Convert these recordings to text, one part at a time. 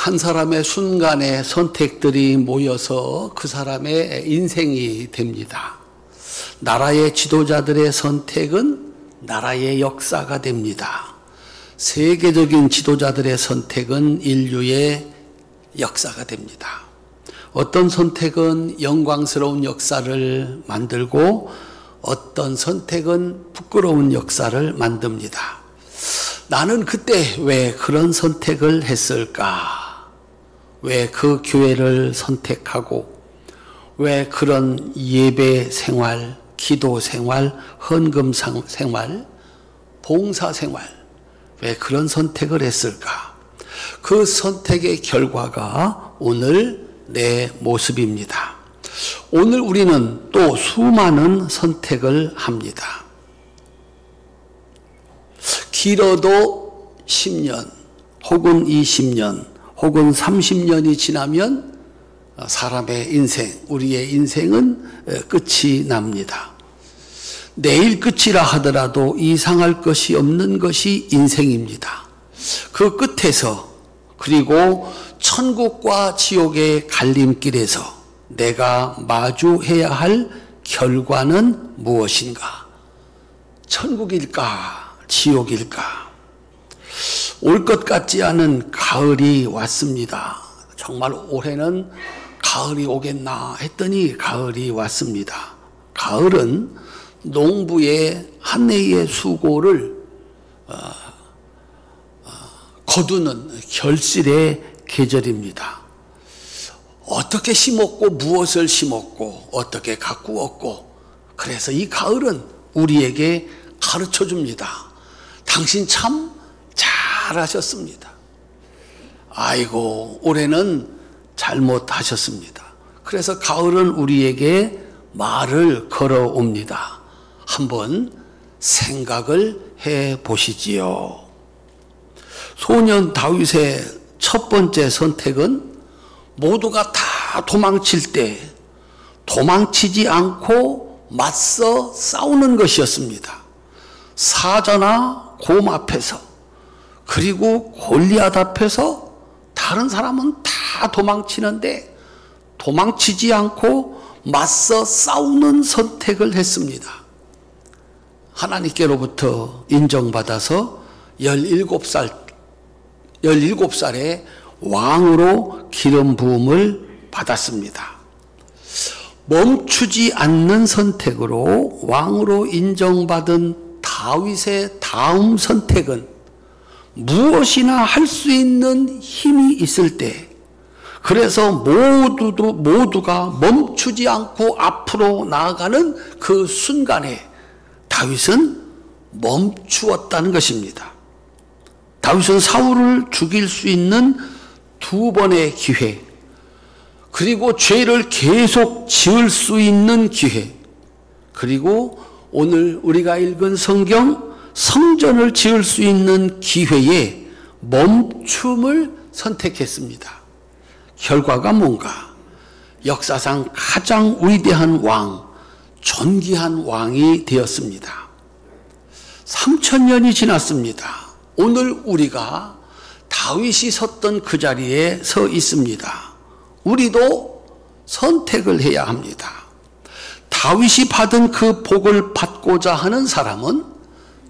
한 사람의 순간의 선택들이 모여서 그 사람의 인생이 됩니다. 나라의 지도자들의 선택은 나라의 역사가 됩니다. 세계적인 지도자들의 선택은 인류의 역사가 됩니다. 어떤 선택은 영광스러운 역사를 만들고 어떤 선택은 부끄러운 역사를 만듭니다. 나는 그때 왜 그런 선택을 했을까? 왜 그 교회를 선택하고 왜 그런 예배 생활, 기도 생활, 헌금 생활, 봉사 생활, 왜 그런 선택을 했을까? 그 선택의 결과가 오늘 내 모습입니다. 오늘 우리는 또 수많은 선택을 합니다. 길어도 10년 혹은 20년 혹은 30년이 지나면 사람의 인생, 우리의 인생은 끝이 납니다. 내일 끝이라 하더라도 이상할 것이 없는 것이 인생입니다. 그 끝에서 그리고 천국과 지옥의 갈림길에서 내가 마주해야 할 결과는 무엇인가? 천국일까? 지옥일까? 올 것 같지 않은 가을이 왔습니다. 정말 올해는 가을이 오겠나 했더니 가을이 왔습니다. 가을은 농부의 한 해의 수고를 거두는 결실의 계절입니다. 어떻게 심었고 무엇을 심었고 어떻게 가꾸었고, 그래서 이 가을은 우리에게 가르쳐 줍니다. 당신 참 잘하셨습니다. 아이고 올해는 잘못하셨습니다. 그래서 가을은 우리에게 말을 걸어옵니다. 한번 생각을 해 보시지요. 소년 다윗의 첫 번째 선택은 모두가 다 도망칠 때 도망치지 않고 맞서 싸우는 것이었습니다. 사자나 곰 앞에서, 그리고 골리앗 앞에서 다른 사람은 다 도망치는데 도망치지 않고 맞서 싸우는 선택을 했습니다. 하나님께로부터 인정받아서 17살에 왕으로 기름 부음을 받았습니다. 멈추지 않는 선택으로 왕으로 인정받은 다윗의 다음 선택은 무엇이나 할 수 있는 힘이 있을 때, 그래서 모두가 멈추지 않고 앞으로 나아가는 그 순간에 다윗은 멈추었다는 것입니다. 다윗은 사울을 죽일 수 있는 두 번의 기회, 그리고 죄를 계속 지을 수 있는 기회, 그리고 오늘 우리가 읽은 성전을 지을 수 있는 기회에 멈춤을 선택했습니다. 결과가 뭔가? 역사상 가장 위대한 왕, 존귀한 왕이 되었습니다. 3000년이 지났습니다. 오늘 우리가 다윗이 섰던 그 자리에 서 있습니다. 우리도 선택을 해야 합니다. 다윗이 받은 그 복을 받고자 하는 사람은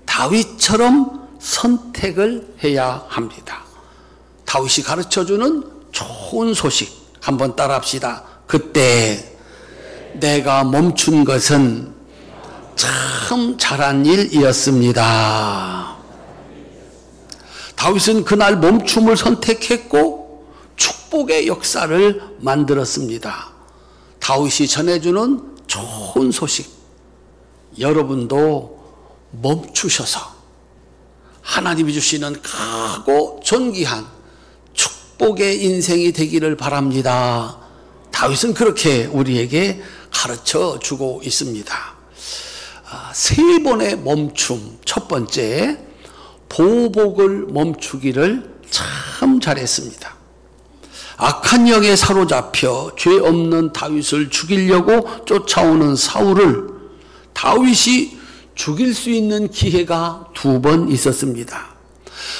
다윗처럼 선택을 해야 합니다. 다윗이 가르쳐주는 좋은 소식 한번 따라합시다. 그때 내가 멈춘 것은 참 잘한 일이었습니다. 다윗은 그날 멈춤을 선택했고 축복의 역사를 만들었습니다. 다윗이 전해주는 좋은 소식, 여러분도 멈추셔서 하나님이 주시는 크고 존귀한 축복의 인생이 되기를 바랍니다. 다윗은 그렇게 우리에게 가르쳐 주고 있습니다. 세 번의 멈춤. 첫 번째, 보복을 멈추기를 참 잘했습니다. 악한 영에 사로잡혀 죄 없는 다윗을 죽이려고 쫓아오는 사울을 다윗이 죽일 수 있는 기회가 두 번 있었습니다.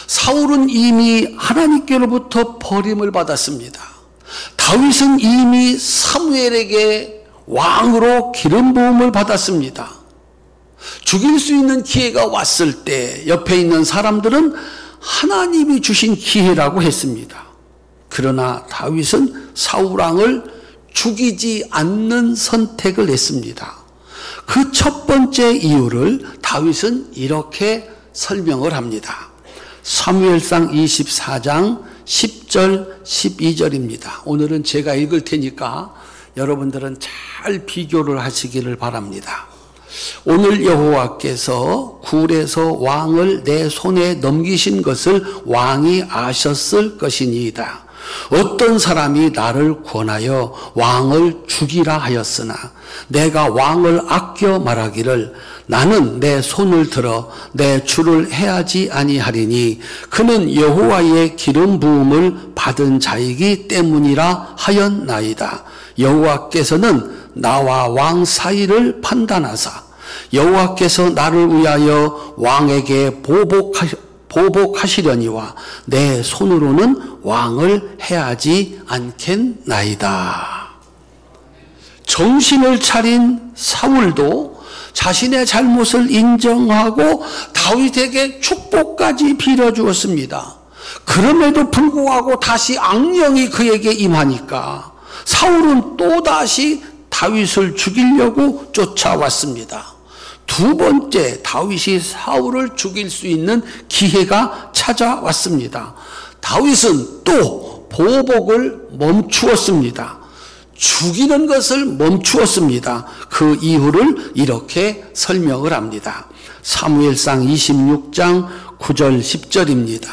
사울은 이미 하나님께로부터 버림을 받았습니다. 다윗은 이미 사무엘에게 왕으로 기름 부음을 받았습니다. 죽일 수 있는 기회가 왔을 때 옆에 있는 사람들은 하나님이 주신 기회라고 했습니다. 그러나 다윗은 사울 왕을 죽이지 않는 선택을 했습니다. 그 첫 번째 이유를 다윗은 이렇게 설명을 합니다. 사무엘상 24장 10절 12절입니다. 오늘은 제가 읽을 테니까 여러분들은 잘 비교를 하시기를 바랍니다. 오늘 여호와께서 굴에서 왕을 내 손에 넘기신 것을 왕이 아셨을 것이니이다. 어떤 사람이 나를 권하여 왕을 죽이라 하였으나 내가 왕을 아껴 말하기를 나는 내 손을 들어 내 주를 해하지 아니하리니 그는 여호와의 기름 부음을 받은 자이기 때문이라 하였나이다. 여호와께서는 나와 왕 사이를 판단하사 여호와께서 나를 위하여 왕에게 보복하시려니와 내 손으로는 왕을 해하지 않겠나이다. 정신을 차린 사울도 자신의 잘못을 인정하고 다윗에게 축복까지 빌어주었습니다. 그럼에도 불구하고 다시 악령이 그에게 임하니까 사울은 또다시 다윗을 죽이려고 쫓아왔습니다. 두 번째, 다윗이 사울을 죽일 수 있는 기회가 찾아왔습니다. 다윗은 또 보복을 멈추었습니다. 죽이는 것을 멈추었습니다. 그 이유를 이렇게 설명을 합니다. 사무엘상 26장 9절 10절입니다.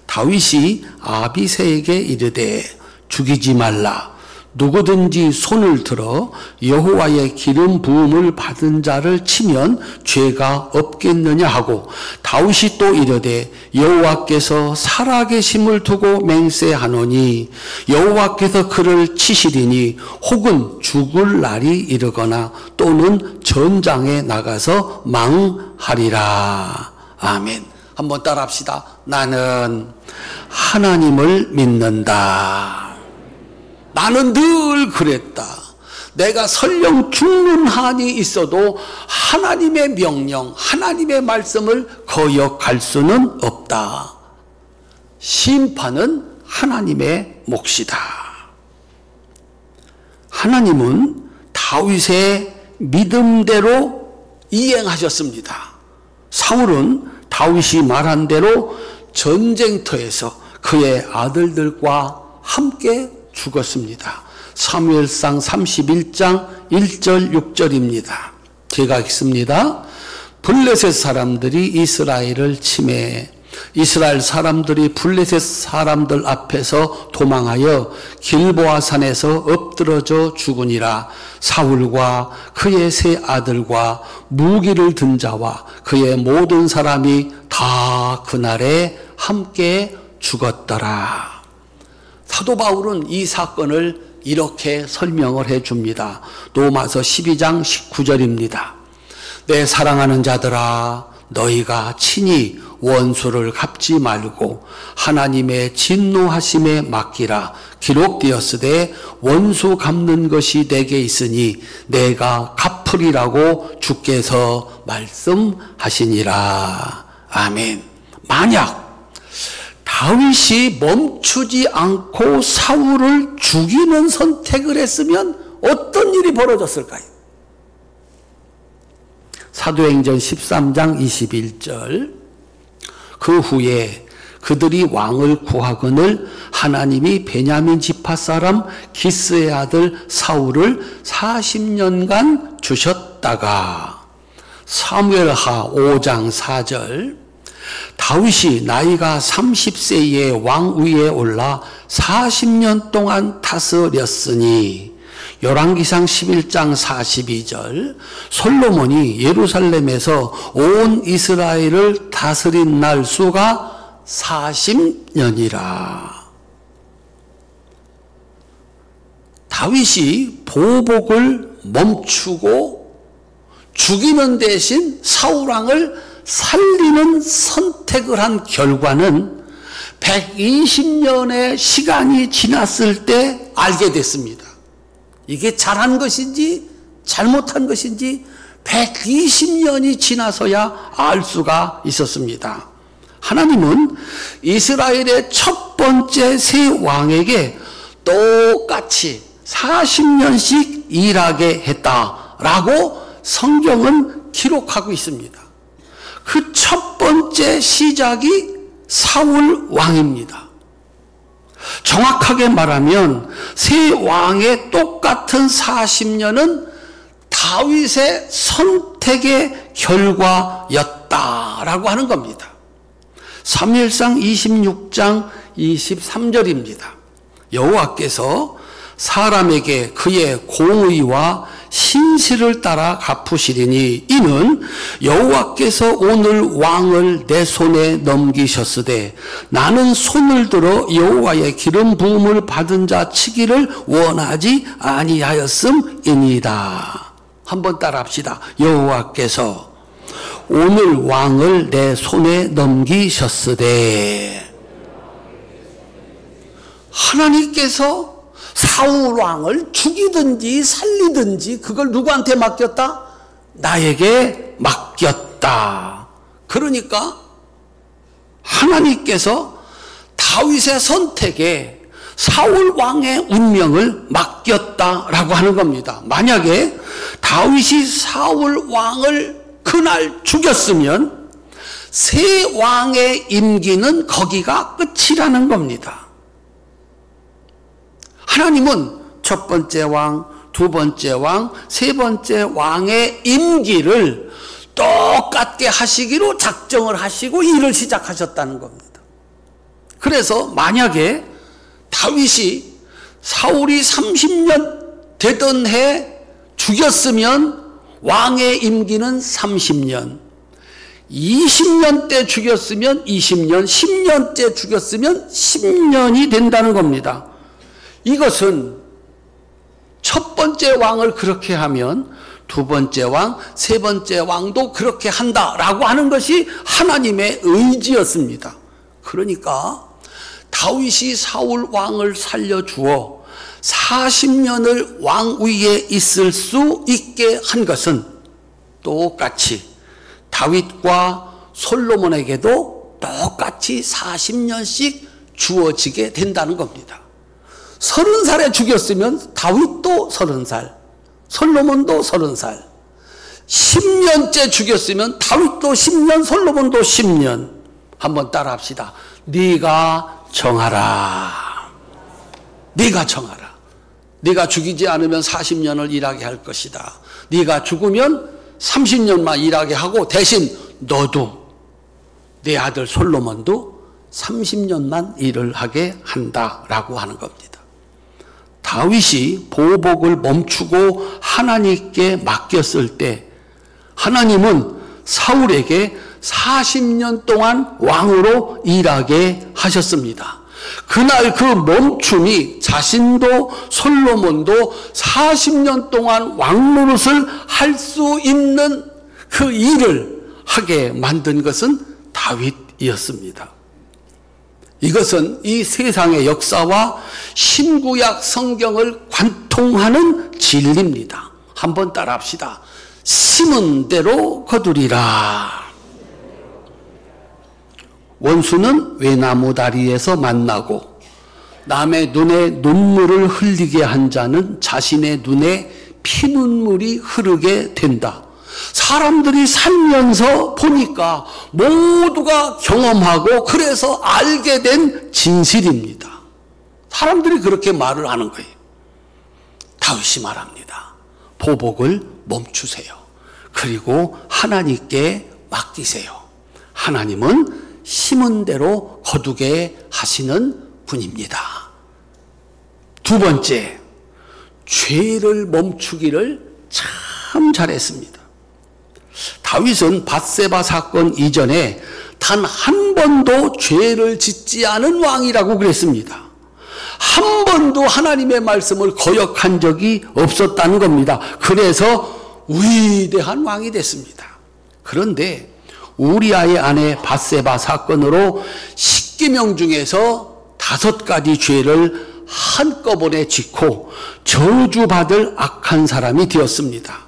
다윗이 아비새에게 이르되 죽이지 말라. 누구든지 손을 들어 여호와의 기름 부음을 받은 자를 치면 죄가 없겠느냐 하고 다윗이 또 이르되 여호와께서 살아계심을 두고 맹세하노니 여호와께서 그를 치시리니 혹은 죽을 날이 이르거나 또는 전장에 나가서 망하리라. 아멘. 한번 따라합시다. 나는 하나님을 믿는다. 나는 늘 그랬다. 내가 설령 죽는 한이 있어도 하나님의 명령, 하나님의 말씀을 거역할 수는 없다. 심판은 하나님의 몫이다. 하나님은 다윗의 믿음대로 이행하셨습니다. 사울은 다윗이 말한 대로 전쟁터에서 그의 아들들과 함께 죽었습니다. 사무엘상 31장 1절 6절입니다. 제가 읽습니다. 블레셋 사람들이 이스라엘을 침해 이스라엘 사람들이 블레셋 사람들 앞에서 도망하여 길보아 산에서 엎드러져 죽으니라. 사울과 그의 세 아들과 무기를 든 자와 그의 모든 사람이 다 그날에 함께 죽었더라. 사도 바울은 이 사건을 이렇게 설명을 해줍니다. 로마서 12장 19절입니다. 내 사랑하는 자들아, 너희가 친히 원수를 갚지 말고 하나님의 진노하심에 맡기라. 기록되었으되 원수 갚는 것이 내게 있으니 내가 갚으리라고 주께서 말씀하시니라. 아멘. 만약 다윗이 멈추지 않고 사울을 죽이는 선택을 했으면 어떤 일이 벌어졌을까요? 사도행전 13장 21절. 그 후에 그들이 왕을 구하거늘 하나님이 베냐민 지파 사람 기스의 아들 사울을 40년간 주셨다가. 사무엘하 5장 4절. 다윗이 나이가 30세에 왕 위에 올라 40년 동안 다스렸으니. 열왕기상 11장 42절. 솔로몬이 예루살렘에서 온 이스라엘을 다스린 날 수가 40년이라. 다윗이 보복을 멈추고 죽이는 대신 사울 왕을 살리는 선택을 한 결과는 120년의 시간이 지났을 때 알게 됐습니다. 이게 잘한 것인지 잘못한 것인지 120년이 지나서야 알 수가 있었습니다. 하나님은 이스라엘의 첫 번째 세 왕에게 똑같이 40년씩 일하게 했다라고 성경은 기록하고 있습니다. 그 첫 번째 시작이 사울 왕입니다. 정확하게 말하면 세 왕의 똑같은 40년은 다윗의 선택의 결과였다라고 하는 겁니다. 사무엘상 26장 23절입니다. 여호와께서 사람에게 그의 공의와 신실을 따라 갚으시리니 이는 여호와께서 오늘 왕을 내 손에 넘기셨으되 나는 손을 들어 여호와의 기름 부음을 받은 자 치기를 원하지 아니하였음이니이다. 한번 따라합시다. 여호와께서 오늘 왕을 내 손에 넘기셨으되, 하나님께서 사울 왕을 죽이든지 살리든지 그걸 누구한테 맡겼다? 나에게 맡겼다. 그러니까 하나님께서 다윗의 선택에 사울 왕의 운명을 맡겼다라고 하는 겁니다. 만약에 다윗이 사울 왕을 그날 죽였으면 세 왕의 임기는 거기가 끝이라는 겁니다. 하나님은 첫 번째 왕, 두 번째 왕, 세 번째 왕의 임기를 똑같게 하시기로 작정을 하시고 일을 시작하셨다는 겁니다. 그래서 만약에 다윗이 사울이 30년 되던 해 죽였으면 왕의 임기는 30년, 20년 때 죽였으면 20년, 10년 때 죽였으면 10년이 된다는 겁니다. 이것은 첫 번째 왕을 그렇게 하면 두 번째 왕, 세 번째 왕도 그렇게 한다라고 하는 것이 하나님의 의지였습니다. 그러니까 다윗이 사울 왕을 살려주어 40년을 왕위에 있을 수 있게 한 것은 똑같이 다윗과 솔로몬에게도 똑같이 40년씩 주어지게 된다는 겁니다. 30살에 죽였으면 다윗도 30살, 솔로몬도 30살, 10년째 죽였으면 다윗도 10년, 솔로몬도 10년. 한번 따라합시다. 네가 정하라. 네가 정하라. 네가 죽이지 않으면 40년을 일하게 할 것이다. 네가 죽으면 30년만 일하게 하고 대신 너도 네 아들 솔로몬도 30년만 일을 하게 한다라고 하는 겁니다. 다윗이 보복을 멈추고 하나님께 맡겼을 때 하나님은 사울에게 40년 동안 왕으로 일하게 하셨습니다. 그날 그 멈춤이 자신도 솔로몬도 40년 동안 왕노릇을 할 수 있는 그 일을 하게 만든 것은 다윗이었습니다. 이것은 이 세상의 역사와 신구약 성경을 관통하는 진리입니다. 한번 따라합시다. 심은 대로 거두리라. 원수는 외나무 다리에서 만나고 남의 눈에 눈물을 흘리게 한 자는 자신의 눈에 피눈물이 흐르게 된다. 사람들이 살면서 보니까 모두가 경험하고 그래서 알게 된 진실입니다. 사람들이 그렇게 말을 하는 거예요. 다윗이 말합니다. 보복을 멈추세요. 그리고 하나님께 맡기세요. 하나님은 심은 대로 거두게 하시는 분입니다. 두 번째, 죄를 멈추기를 참 잘했습니다. 다윗은 밧세바 사건 이전에 단 한 번도 죄를 짓지 않은 왕이라고 그랬습니다. 한 번도 하나님의 말씀을 거역한 적이 없었다는 겁니다. 그래서 위대한 왕이 됐습니다. 그런데 우리아의 아내 밧세바 사건으로 10계명 중에서 5가지 죄를 한꺼번에 짓고 저주받을 악한 사람이 되었습니다.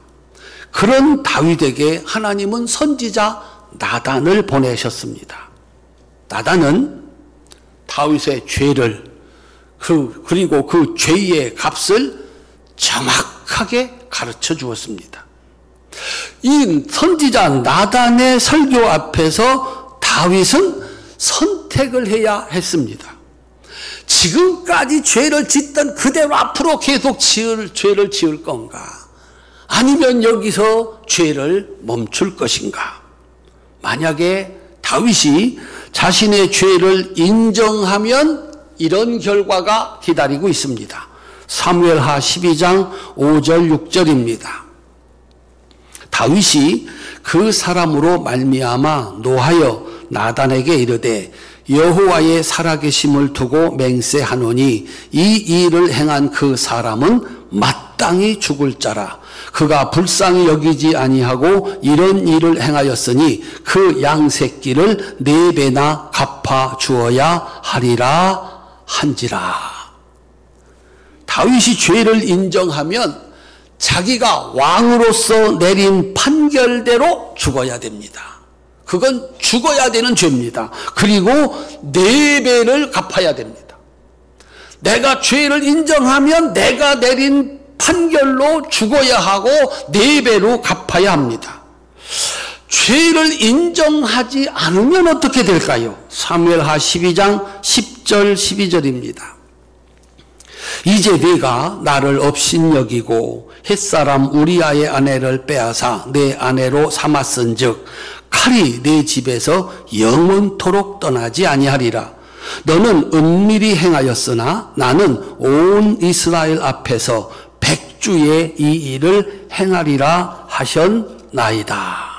그런 다윗에게 하나님은 선지자 나단을 보내셨습니다. 나단은 다윗의 죄를 그리고 그 죄의 값을 정확하게 가르쳐 주었습니다. 이 선지자 나단의 설교 앞에서 다윗은 선택을 해야 했습니다. 지금까지 죄를 짓던 그대로 앞으로 계속 죄를 지을 건가? 아니면 여기서 죄를 멈출 것인가? 만약에 다윗이 자신의 죄를 인정하면 이런 결과가 기다리고 있습니다. 사무엘하 12장 5절 6절입니다. 다윗이 그 사람으로 말미암아 노하여 나단에게 이르되 여호와의 살아계심을 두고 맹세하노니 이 일을 행한 그 사람은 마땅히 죽을 자라. 그가 불쌍히 여기지 아니하고 이런 일을 행하였으니 그 양새끼를 4배나 갚아 주어야 하리라 한지라. 다윗이 죄를 인정하면 자기가 왕으로서 내린 판결대로 죽어야 됩니다. 그건 죽어야 되는 죄입니다. 그리고 4배를 갚아야 됩니다. 내가 죄를 인정하면 내가 내린 판결로 죽어야 하고 4배로 갚아야 합니다. 죄를 인정하지 않으면 어떻게 될까요? 사무엘하 12장 10절 12절입니다. 이제 네가 나를 업신여기고 햇사람 우리아의 아내를 빼앗아 내 아내로 삼았은즉 칼이 내 집에서 영원토록 떠나지 아니하리라. 너는 은밀히 행하였으나 나는 온 이스라엘 앞에서 백주의 이 일을 행하리라 하셨나이다.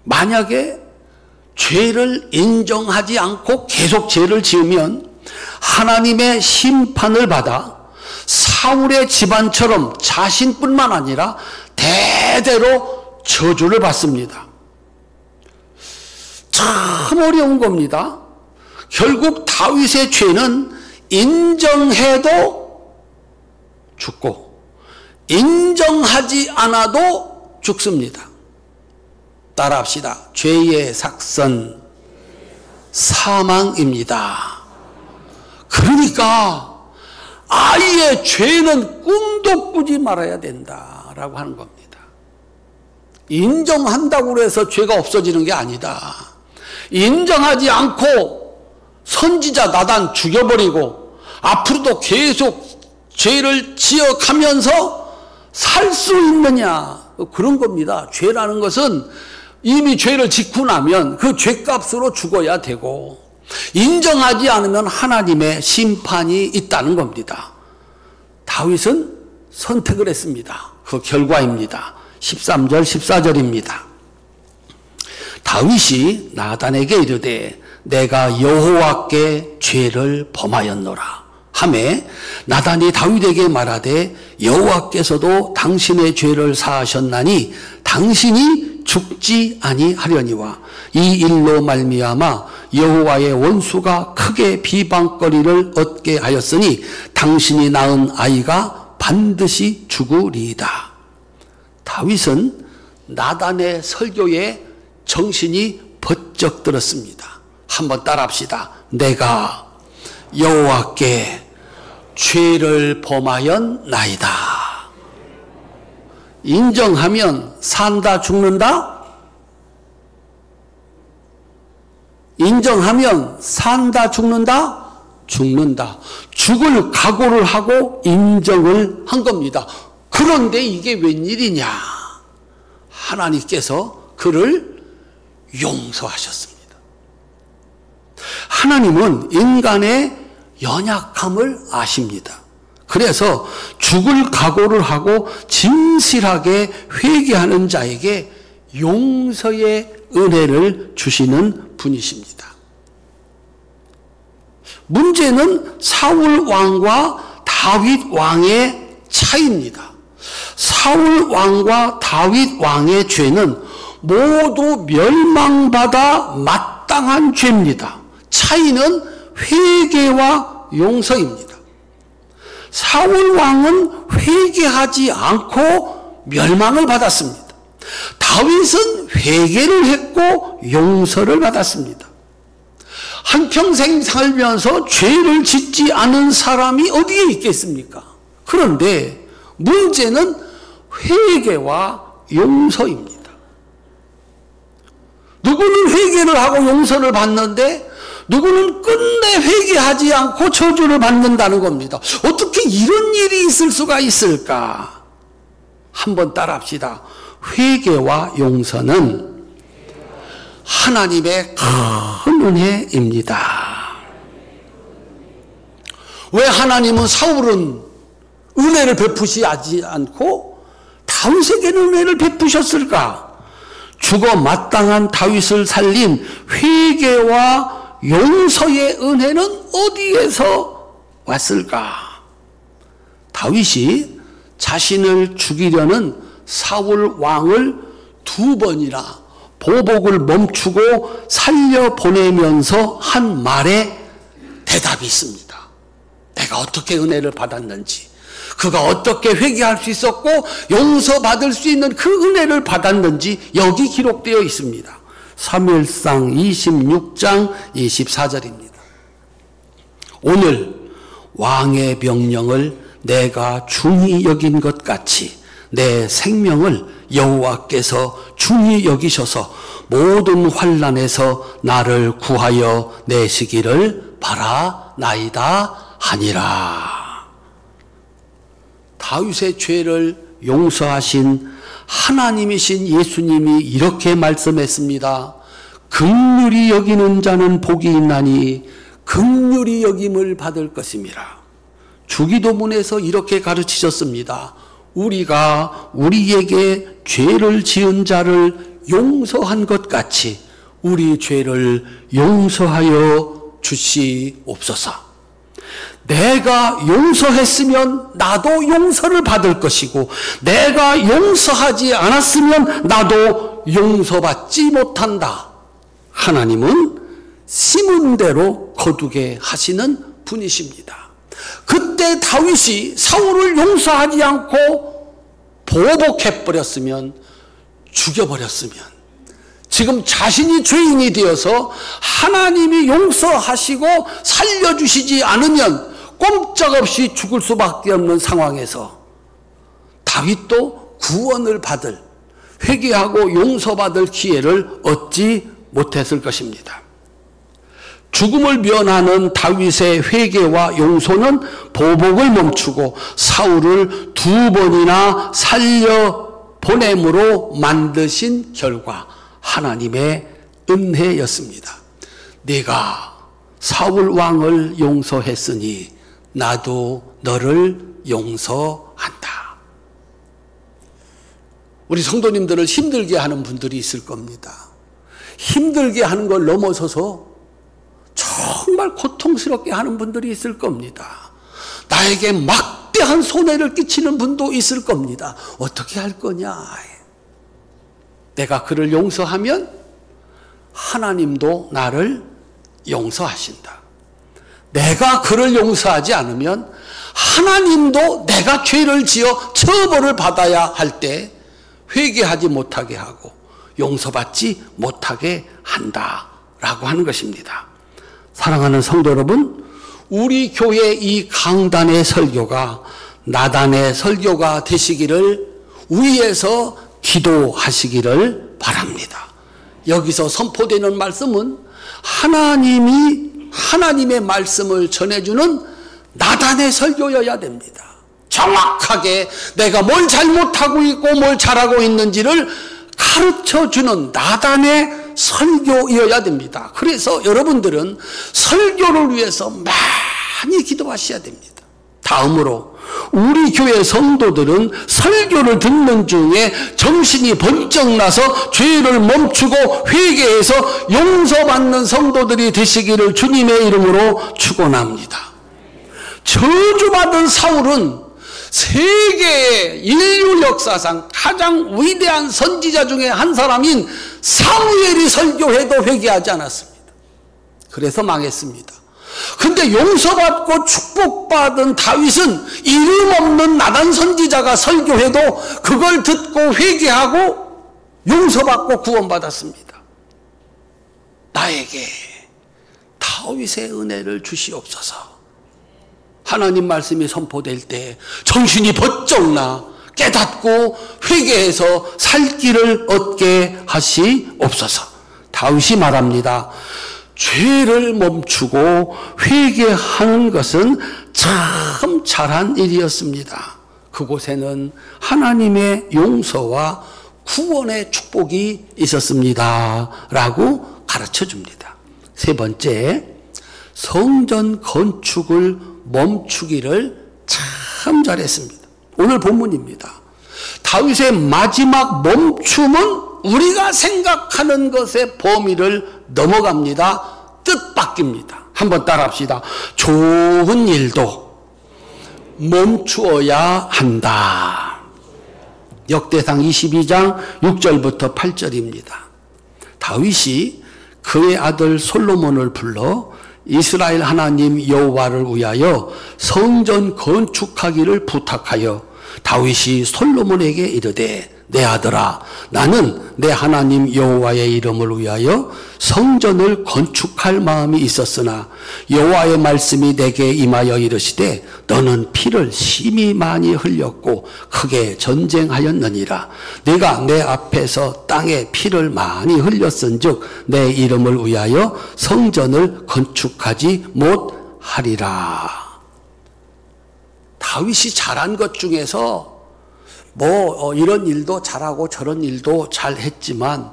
만약에 죄를 인정하지 않고 계속 죄를 지으면 하나님의 심판을 받아 사울의 집안처럼 자신뿐만 아니라 대대로 저주를 받습니다. 참 어려운 겁니다. 결국 다윗의 죄는 인정해도 죽고 인정하지 않아도 죽습니다. 따라합시다. 죄의 삭선 사망입니다. 그러니까 아예 죄는 꿈도 꾸지 말아야 된다라고 하는 겁니다. 인정한다고 해서 죄가 없어지는 게 아니다. 인정하지 않고 선지자 나단 죽여버리고 앞으로도 계속 죄를 지어가면서 살 수 있느냐, 그런 겁니다. 죄라는 것은 이미 죄를 짓고 나면 그 죄값으로 죽어야 되고 인정하지 않으면 하나님의 심판이 있다는 겁니다. 다윗은 선택을 했습니다. 그 결과입니다. 13절 14절입니다. 다윗이 나단에게 이르되 내가 여호와께 죄를 범하였노라 하매 나단이 다윗에게 말하되 여호와께서도 당신의 죄를 사하셨나니 당신이 죽지 아니하려니와 이 일로 말미암아 여호와의 원수가 크게 비방거리를 얻게 하였으니 당신이 낳은 아이가 반드시 죽으리이다. 다윗은 나단의 설교에 정신이 번쩍 들었습니다. 한번 따라합시다. 내가 여호와께 죄를 범하였나이다. 인정하면 산다 죽는다? 인정하면 산다 죽는다? 죽는다. 죽을 각오를 하고 인정을 한 겁니다. 그런데 이게 웬일이냐? 하나님께서 그를 용서하셨습니다. 하나님은 인간의 연약함을 아십니다. 그래서 죽을 각오를 하고 진실하게 회개하는 자에게 용서의 은혜를 주시는 분이십니다. 문제는 사울 왕과 다윗 왕의 차이입니다. 사울 왕과 다윗 왕의 죄는 모두 멸망받아 마땅한 죄입니다. 차이는 회개와 용서입니다. 사울 왕은 회개하지 않고 멸망을 받았습니다. 다윗은 회개를 했고 용서를 받았습니다. 한평생 살면서 죄를 짓지 않은 사람이 어디에 있겠습니까? 그런데 문제는 회개와 용서입니다. 누구는 회개를 하고 용서를 받는데 누구는 끝내 회개하지 않고 저주를 받는다는 겁니다. 어떻게 이런 일이 있을 수가 있을까? 한번 따라합시다. 회개와 용서는 하나님의 큰 은혜입니다. 왜 하나님은 사울은 은혜를 베푸시지 않고 다윗에게는 은혜를 베푸셨을까? 죽어 마땅한 다윗을 살린 회개와 용서의 은혜는 어디에서 왔을까? 다윗이 자신을 죽이려는 사울 왕을 2번이나 보복을 멈추고 살려보내면서 한 말에 대답이 있습니다. 내가 어떻게 은혜를 받았는지, 그가 어떻게 회개할 수 있었고 용서받을 수 있는 그 은혜를 받았는지 여기 기록되어 있습니다. 사무엘상 26장 24절입니다. 오늘 왕의 명령을 내가 중히 여긴 것 같이 내 생명을 여호와께서 중히 여기셔서 모든 환난에서 나를 구하여 내시기를 바라나이다 하니라. 다윗의 죄를 용서하신 하나님이신 예수님이 이렇게 말씀했습니다. 긍휼히 여기는 자는 복이 있나니 긍휼히 여김을 받을 것임이라. 주기도문에서 이렇게 가르치셨습니다. 우리가 우리에게 죄를 지은 자를 용서한 것 같이 우리 죄를 용서하여 주시옵소서. 내가 용서했으면 나도 용서를 받을 것이고 내가 용서하지 않았으면 나도 용서받지 못한다. 하나님은 심은 대로 거두게 하시는 분이십니다. 그때 다윗이 사울을 용서하지 않고 보복해버렸으면, 죽여버렸으면 지금 자신이 죄인이 되어서 하나님이 용서하시고 살려주시지 않으면 꼼짝없이 죽을 수밖에 없는 상황에서 다윗도 구원을 받을, 회개하고 용서받을 기회를 얻지 못했을 것입니다. 죽음을 면하는 다윗의 회개와 용서는 보복을 멈추고 사울을 2번이나 살려보냄으로 만드신 결과 하나님의 은혜였습니다. 네가 사울 왕을 용서했으니 나도 너를 용서한다. 우리 성도님들을 힘들게 하는 분들이 있을 겁니다. 힘들게 하는 걸 넘어서서 정말 고통스럽게 하는 분들이 있을 겁니다. 나에게 막대한 손해를 끼치는 분도 있을 겁니다. 어떻게 할 거냐? 내가 그를 용서하면 하나님도 나를 용서하신다. 내가 그를 용서하지 않으면 하나님도 내가 죄를 지어 처벌을 받아야 할 때 회개하지 못하게 하고 용서받지 못하게 한다라고 하는 것입니다. 사랑하는 성도 여러분, 우리 교회 이 강단의 설교가 나단의 설교가 되시기를 위해서 기도하시기를 바랍니다. 여기서 선포되는 말씀은 하나님의 말씀을 전해주는 나단의 설교여야 됩니다. 정확하게 내가 뭘 잘못하고 있고 뭘 잘하고 있는지를 가르쳐주는 나단의 설교여야 됩니다. 그래서 여러분들은 설교를 위해서 많이 기도하셔야 됩니다. 다음으로 우리 교회 성도들은 설교를 듣는 중에 정신이 번쩍 나서 죄를 멈추고 회개해서 용서받는 성도들이 되시기를 주님의 이름으로 축원합니다. 저주받은 사울은 세계의 인류 역사상 가장 위대한 선지자 중에 한 사람인 사무엘이 설교해도 회개하지 않았습니다. 그래서 망했습니다. 근데 용서받고 축복받은 다윗은 이름 없는 나단 선지자가 설교해도 그걸 듣고 회개하고 용서받고 구원받았습니다. 나에게 다윗의 은혜를 주시옵소서. 하나님 말씀이 선포될 때 정신이 번쩍 나 깨닫고 회개해서 살 길을 얻게 하시옵소서. 다윗이 말합니다. 죄를 멈추고 회개하는 것은 참 잘한 일이었습니다. 그곳에는 하나님의 용서와 구원의 축복이 있었습니다. 라고 가르쳐 줍니다. 세 번째, 성전 건축을 멈추기를 참 잘했습니다. 오늘 본문입니다. 다윗의 마지막 멈춤은 우리가 생각하는 것의 범위를 넘어갑니다. 뜻 바뀝니다. 한번 따라합시다. 좋은 일도 멈추어야 한다. 역대상 22장 6절부터 8절입니다. 다윗이 그의 아들 솔로몬을 불러 이스라엘 하나님 여호와를 위하여 성전 건축하기를 부탁하여 다윗이 솔로몬에게 이르되 내 아들아 나는 내 하나님 여호와의 이름을 위하여 성전을 건축할 마음이 있었으나 여호와의 말씀이 내게 임하여 이르시되 너는 피를 심히 많이 흘렸고 크게 전쟁하였느니라. 네가 내 앞에서 땅에 피를 많이 흘렸은즉 내 이름을 위하여 성전을 건축하지 못하리라. 다윗이 잘한 것 중에서 이런 일도 잘하고 저런 일도 잘했지만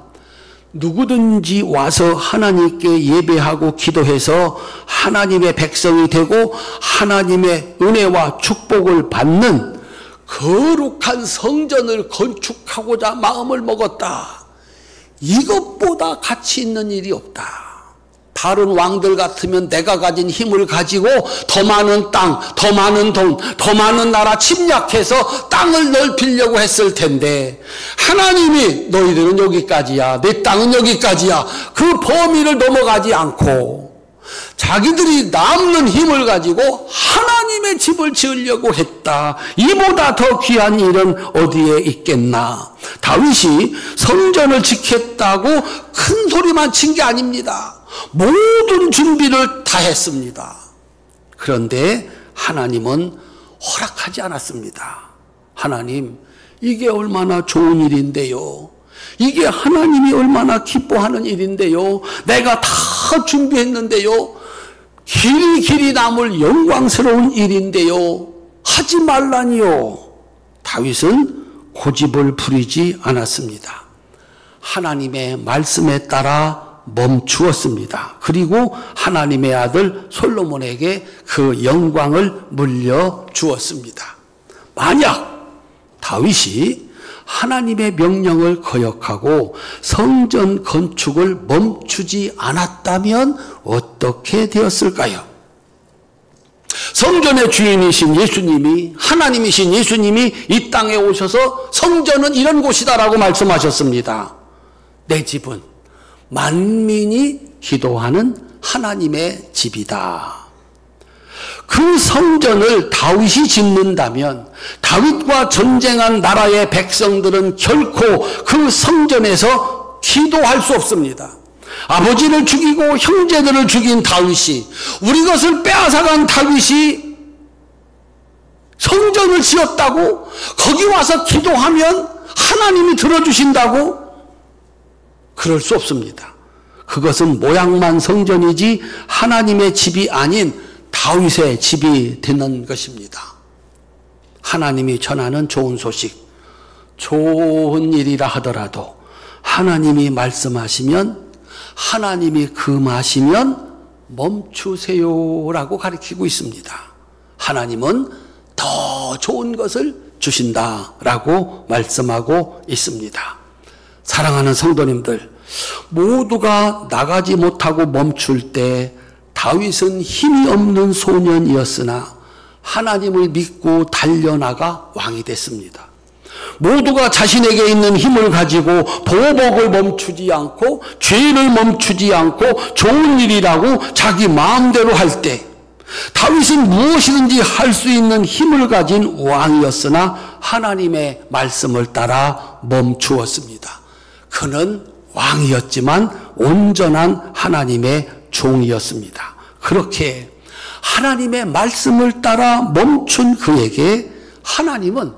누구든지 와서 하나님께 예배하고 기도해서 하나님의 백성이 되고 하나님의 은혜와 축복을 받는 거룩한 성전을 건축하고자 마음을 먹었다. 이것보다 가치 있는 일이 없다. 다른 왕들 같으면 내가 가진 힘을 가지고 더 많은 땅, 더 많은 돈, 더 많은 나라 침략해서 땅을 넓히려고 했을 텐데 하나님이 너희들은 여기까지야, 내 땅은 여기까지야, 그 범위를 넘어가지 않고 자기들이 남는 힘을 가지고 하나님의 집을 지으려고 했다. 이보다 더 귀한 일은 어디에 있겠나. 다윗이 성전을 지켰다고 큰 소리만 친 게 아닙니다. 모든 준비를 다 했습니다. 그런데 하나님은 허락하지 않았습니다. 하나님, 이게 얼마나 좋은 일인데요. 이게 하나님이 얼마나 기뻐하는 일인데요. 내가 다 준비했는데요. 길이 남을 영광스러운 일인데요. 하지 말라니요. 다윗은 고집을 부리지 않았습니다. 하나님의 말씀에 따라 멈추었습니다. 그리고 하나님의 아들 솔로몬에게 그 영광을 물려주었습니다. 만약 다윗이 하나님의 명령을 거역하고 성전 건축을 멈추지 않았다면 어떻게 되었을까요? 성전의 주인이신 예수님이, 하나님이신 예수님이 이 땅에 오셔서 성전은 이런 곳이다라고 말씀하셨습니다. 내 집은 만민이 기도하는 하나님의 집이다. 그 성전을 다윗이 짓는다면 다윗과 전쟁한 나라의 백성들은 결코 그 성전에서 기도할 수 없습니다. 아버지를 죽이고 형제들을 죽인 다윗이, 우리 것을 빼앗아간 다윗이 성전을 지었다고 거기 와서 기도하면 하나님이 들어주신다고? 그럴 수 없습니다. 그것은 모양만 성전이지 하나님의 집이 아닌 다윗의 집이 되는 것입니다. 하나님이 전하는 좋은 소식, 좋은 일이라 하더라도 하나님이 말씀하시면, 하나님이 금하시면 멈추세요라고 가르치고 있습니다. 하나님은 더 좋은 것을 주신다라고 말씀하고 있습니다. 사랑하는 성도님들, 모두가 나가지 못하고 멈출 때 다윗은 힘이 없는 소년이었으나 하나님을 믿고 달려나가 왕이 됐습니다. 모두가 자신에게 있는 힘을 가지고 보복을 멈추지 않고 죄를 멈추지 않고 좋은 일이라고 자기 마음대로 할 때 다윗은 무엇이든지 할 수 있는 힘을 가진 왕이었으나 하나님의 말씀을 따라 멈추었습니다. 그는 왕이었지만 온전한 하나님의 종이었습니다. 그렇게 하나님의 말씀을 따라 멈춘 그에게 하나님은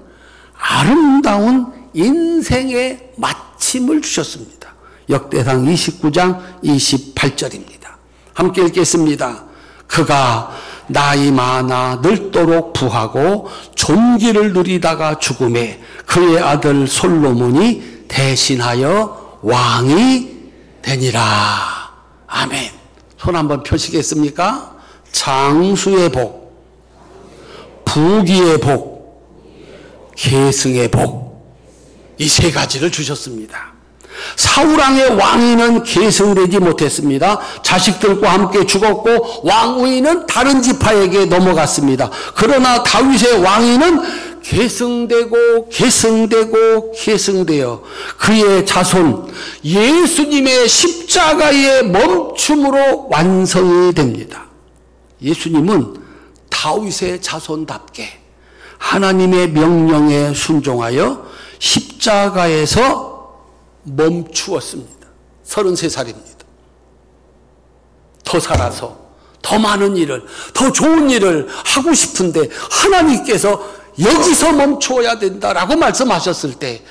아름다운 인생의 마침을 주셨습니다. 역대상 29장 28절입니다. 함께 읽겠습니다. 그가 나이 많아 늙도록 부하고 존귀를 누리다가 죽음에 그의 아들 솔로몬이 대신하여 왕이 되니라. 아멘. 손 한번 펴시겠습니까? 장수의 복, 부귀의 복, 계승의 복, 이 세 가지를 주셨습니다. 사울왕의 왕위는 계승되지 못했습니다. 자식들과 함께 죽었고 왕위는 다른 지파에게 넘어갔습니다. 그러나 다윗의 왕위는 계승되고 계승되고 계승되어 그의 자손 예수님의 십자가의 멈춤으로 완성이 됩니다. 예수님은 다윗의 자손답게 하나님의 명령에 순종하여 십자가에서 멈추었습니다. 33살입니다. 더 살아서 더 많은 일을, 더 좋은 일을 하고 싶은데 하나님께서 여기서 멈추어야 된다라고 말씀하셨을 때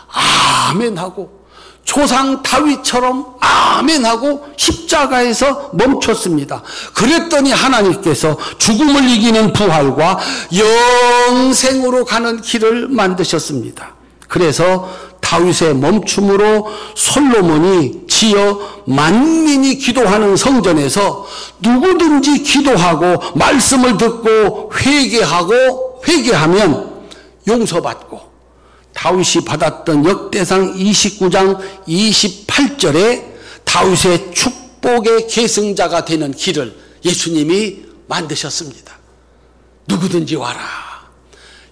아멘하고 조상 다윗처럼 아멘하고 십자가에서 멈췄습니다. 그랬더니 하나님께서 죽음을 이기는 부활과 영생으로 가는 길을 만드셨습니다. 그래서 다윗의 멈춤으로 솔로몬이 지어 만민이 기도하는 성전에서 누구든지 기도하고 말씀을 듣고 회개하면 용서받고 다윗이 받았던 역대상 29장 28절에 다윗의 축복의 계승자가 되는 길을 예수님이 만드셨습니다. 누구든지 와라.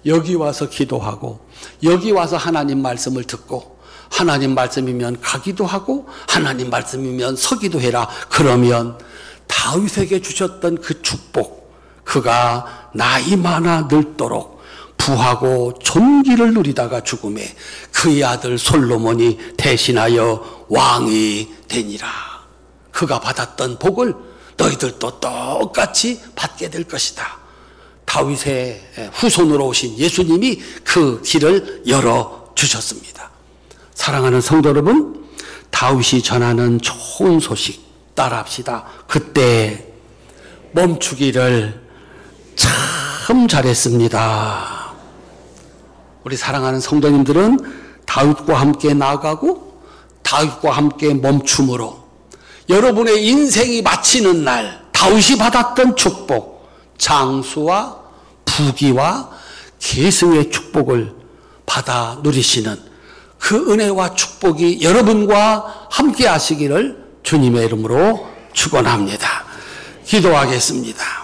여기 와서 기도하고 여기 와서 하나님 말씀을 듣고 하나님 말씀이면 가기도 하고 하나님 말씀이면 서기도 해라. 그러면 다윗에게 주셨던 그 축복, 그가 나이 많아 늙도록 부하고 존귀를 누리다가 죽음에 그의 아들 솔로몬이 대신하여 왕이 되니라. 그가 받았던 복을 너희들도 똑같이 받게 될 것이다. 다윗의 후손으로 오신 예수님이 그 길을 열어주셨습니다. 사랑하는 성도 여러분, 다윗이 전하는 좋은 소식 따라합시다. 그때 멈추기를 참 잘했습니다. 우리 사랑하는 성도님들은 다윗과 함께 나아가고 다윗과 함께 멈춤으로 여러분의 인생이 마치는 날 다윗이 받았던 축복, 장수와 부귀와 계승의 축복을 받아 누리시는 그 은혜와 축복이 여러분과 함께 하시기를 주님의 이름으로 축원합니다. 기도하겠습니다.